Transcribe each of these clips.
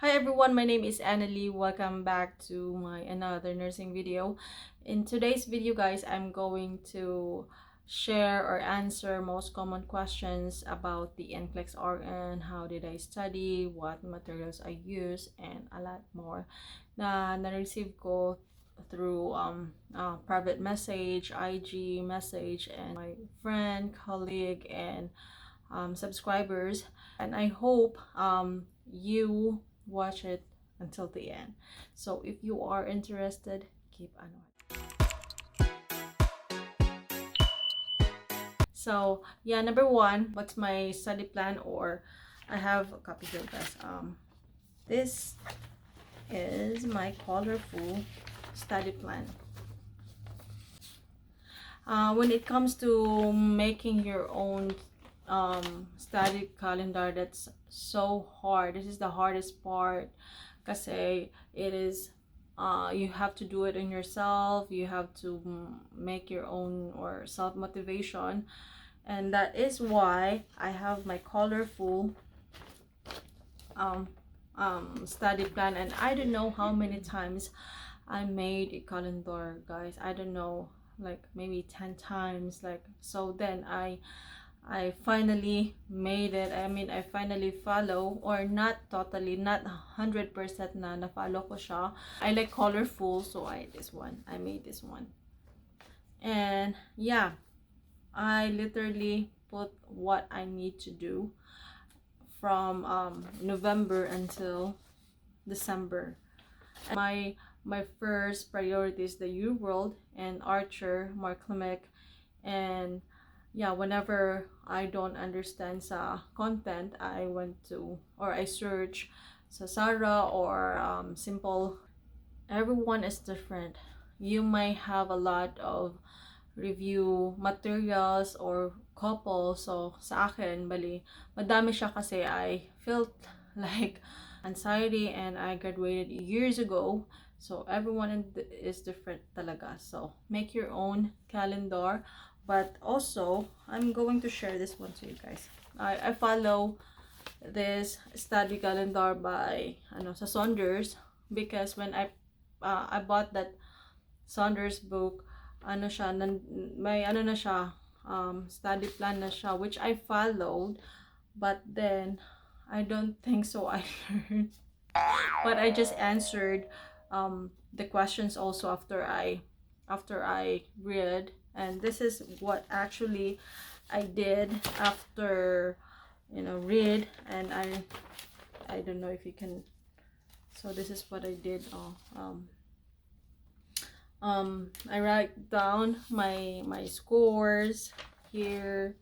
Hi everyone, my name is Annalie. Welcome back to my another nursing video. In today's video guys, I'm going to share or answer most common questions about the NCLEX-RN, how did I study, what materials I use, and a lot more na na-receive ko through private message, IG message, and my friend, colleague, and subscribers. And I hope you watch it until the end. So if you are interested, keep on watching. So yeah, number one, what's my study plan? Or I have a copy here guys. This is my colorful study plan. When it comes to making your own study calendar, that's so hard. This is the hardest part kasi it is you have to do it in yourself. You have to make your own or self motivation, and that is why I have my colorful study plan. And I don't know how many times I made a calendar guys. I don't know, like maybe 10 times, like so. Then I finally made it. I mean, I finally follow, or not totally, not 100% na follow ko siya. I like colorful, so I made this one. And yeah, I literally put what I need to do from November until December. My first priority is the U World and Archer, Marklemic, and yeah, whenever I don't understand sa content, I went to, or I search sa Sarah or simple. Everyone is different. You may have a lot of review materials or couple. So sa akin, bali, madami siya kasi I felt like anxiety, and I graduated years ago. So everyone is different talaga. So make your own calendar. But also, I'm going to share this one to you guys. I follow this study calendar by sa Saunders, because when I bought that Saunders book, may na siya, study plan na siya, which I followed. But then I don't think so I learned. But I just answered the questions also after I read. And this is what actually I did after read. And I don't know if you can. So this is what I did. I write down my scores here.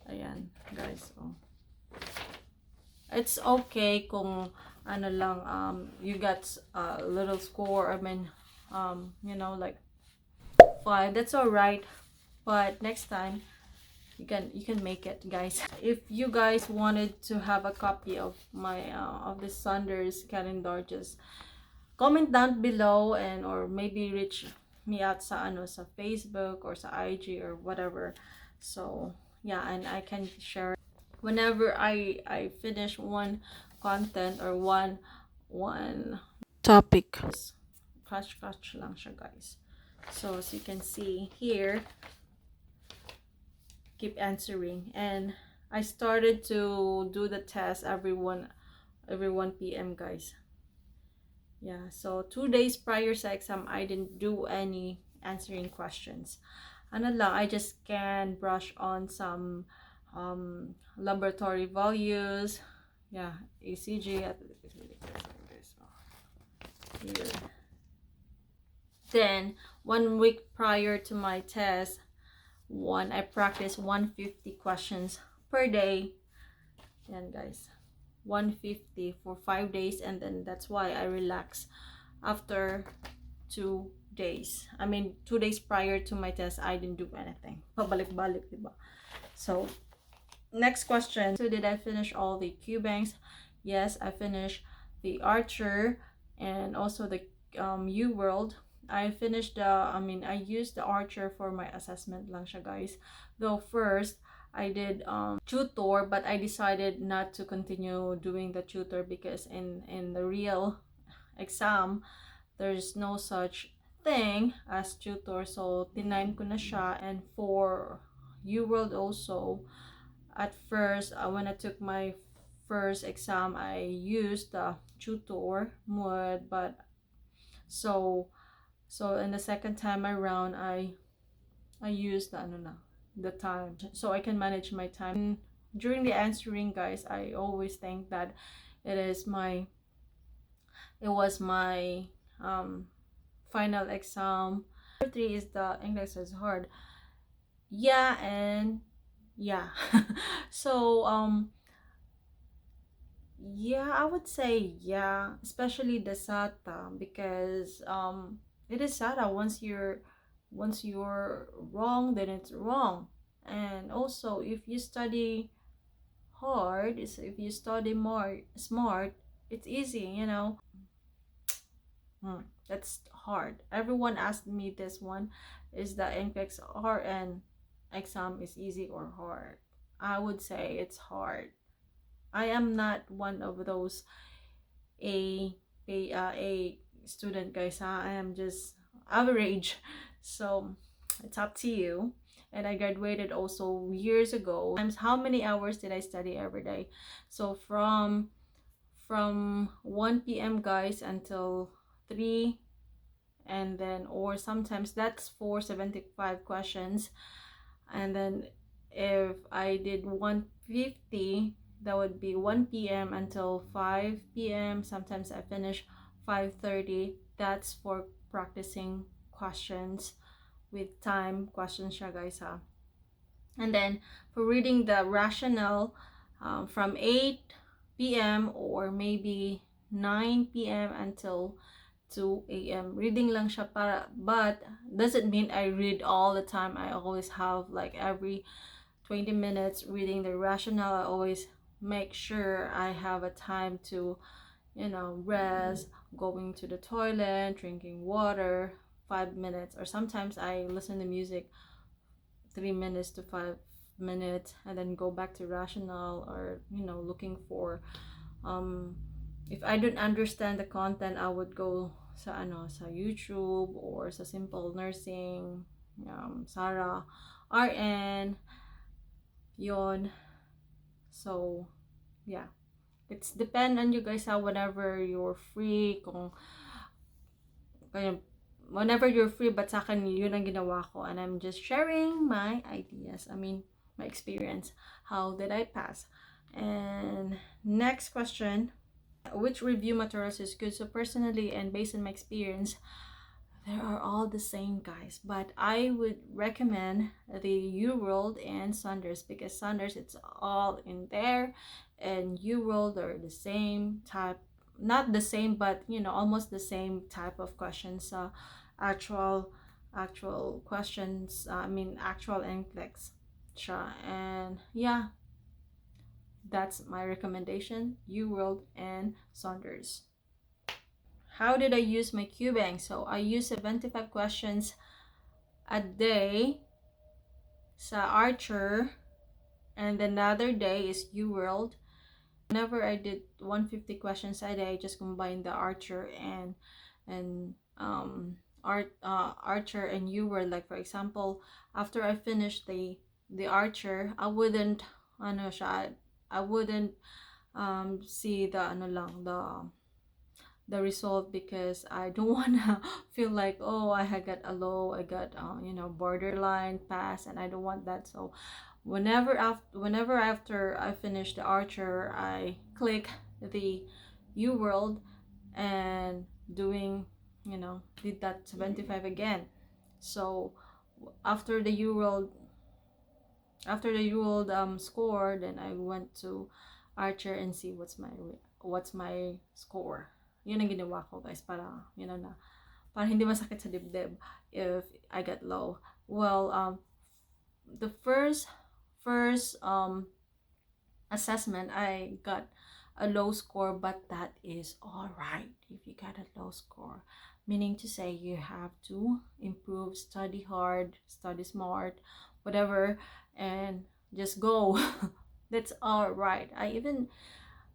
Ayan guys. It's okay kung you got a little score. I mean, like 5, that's all right. But next time you can make it guys. If you guys wanted to have a copy of my of the Saunders calendar, just comment down below, and or maybe reach me out sa sa Facebook or sa IG or whatever. So yeah, and I can share whenever I finish one content or one topic. Scratch lang siya guys. So as you can see here, keep answering. And I started to do the test every 1 p.m. guys. Yeah, so 2 days prior sa exam, I didn't do any answering questions. I just can brush on some laboratory values. Yeah, ECG at here. Then 1 week prior to my test, I practice 150 questions per day. Yan guys, 150 for 5 days, and then that's why I relax after 2 days. I mean 2 days prior to my test, I didn't do anything. Pabalik-balik, diba? So next question. So did I finish all the Q banks? Yes, I finished the Archer and also the U World. I finished I used the Archer for my assessment lang siya guys. Though first I did tutor, but I decided not to continue doing the tutor because in the real exam there's no such thing as tutor. So tinime ko na siya. And for UWorld also, at first when I took my first exam, I used the tutor mode, but so in the second time around, I used the ano na, the time, so I can manage my time. During the answering, guys, I always think that it is my it was my um final exam. Number three is the English is hard. Yeah, and yeah. So yeah, I would say yeah, especially the SATA, because it is SATA. Once you're wrong, then it's wrong. And also, if you study hard, if you study more smart, it's easy. That's hard. Everyone asked me this one, is the NCLEX-RN exam is easy or hard? I would say it's hard. I am not one of those a a student, guys. I am just average. So it's up to you. And I graduated also years ago. Times how many hours did I study every day? So from 1 p.m., guys, until 3, and then or sometimes that's for 75 questions. And then if I did 150, that would be 1 p.m. until 5 p.m. Sometimes I finish 5:30. That's for practicing questions with time questions siya, guys, ha. And then for reading the rationale, from 8 p.m. or maybe 9 p.m. until 2 a.m. Reading lang siya para, but doesn't mean I read all the time. I always have like every 20 minutes reading the rationale. I always make sure I have a time to, rest, going to the toilet, drinking water, 5 minutes, or sometimes I listen to music 3 minutes to 5 minutes, and then go back to rational, or looking for if I don't understand the content, I would go sa YouTube or sa Simple Nursing, Sarah RN, yon. So yeah, it's depend on you guys, whenever you're free, kung whenever you're free. But sa akin, yun ang ginawa ko, and I'm just sharing my ideas, my experience. How did I pass? And next question, which review materials is good? So personally, and based on my experience, they are all the same, guys, but I would recommend the UWorld and Saunders, because Saunders, it's all in there, and UWorld are the same type, not the same, but almost the same type of questions, actual questions, actual NCLEX siya. And yeah, that's my recommendation, UWorld and Saunders. How did I use my Qbank? So I use 75 questions a day sa Archer, and another day is UWorld. Whenever I did 150 questions a day, I just combined the Archer and Archer and UWorld. Like for example, after I finished the Archer, I wouldn't I wouldn't see the result, because I don't wanna feel like, oh, I got a low, I got borderline pass, and I don't want that. So whenever after I finish the Archer, I click the UWorld and did that 75 again. So after the UWorld score, then I went to Archer and see what's my score. Yun ang ginawa ko, guys, para para hindi masakit sa dibdib if I get low. Well, the first assessment, I got a low score, but that is all right if you got a low score, meaning to say you have to improve, study hard, study smart, whatever, and just go. That's all right. I even,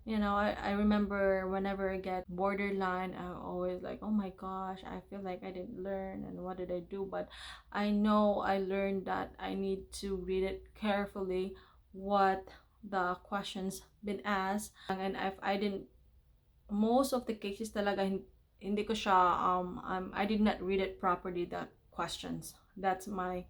I remember whenever I get borderline, I'm always like, oh my gosh, I feel like I didn't learn and what did I do? But I know I learned that I need to read it carefully, what the questions been asked. And if I didn't, most of the cases talaga, hindi ko siya, I did not read it properly, the questions. That's my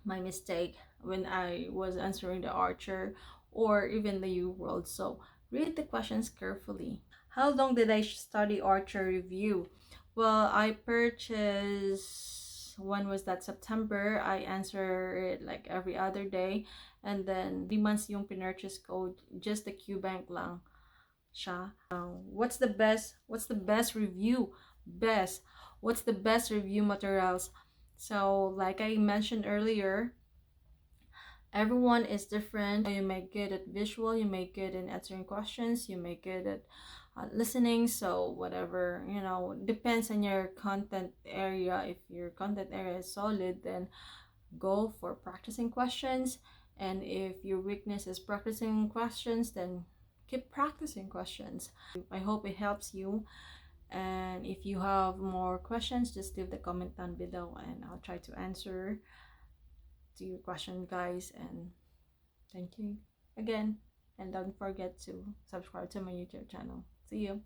mistake when I was answering the Archer or even the U World. So read the questions carefully. How long did I study Archer review? Well, I purchased, when was that, September. I answer it like every other day. And then 3 months yung pinurchase ko, just the QBank lang siya. What's the best review? Best. What's the best review materials? So, like I mentioned earlier, everyone is different. You may good at visual, you may good in answering questions, you may good at listening. So whatever, depends on your content area. If your content area is solid, then go for practicing questions. And if your weakness is practicing questions, then keep practicing questions. I hope it helps you. And if you have more questions, just leave the comment down below and I'll try to answer to your question, guys. And thank you again. And don't forget to subscribe to my YouTube channel. See you.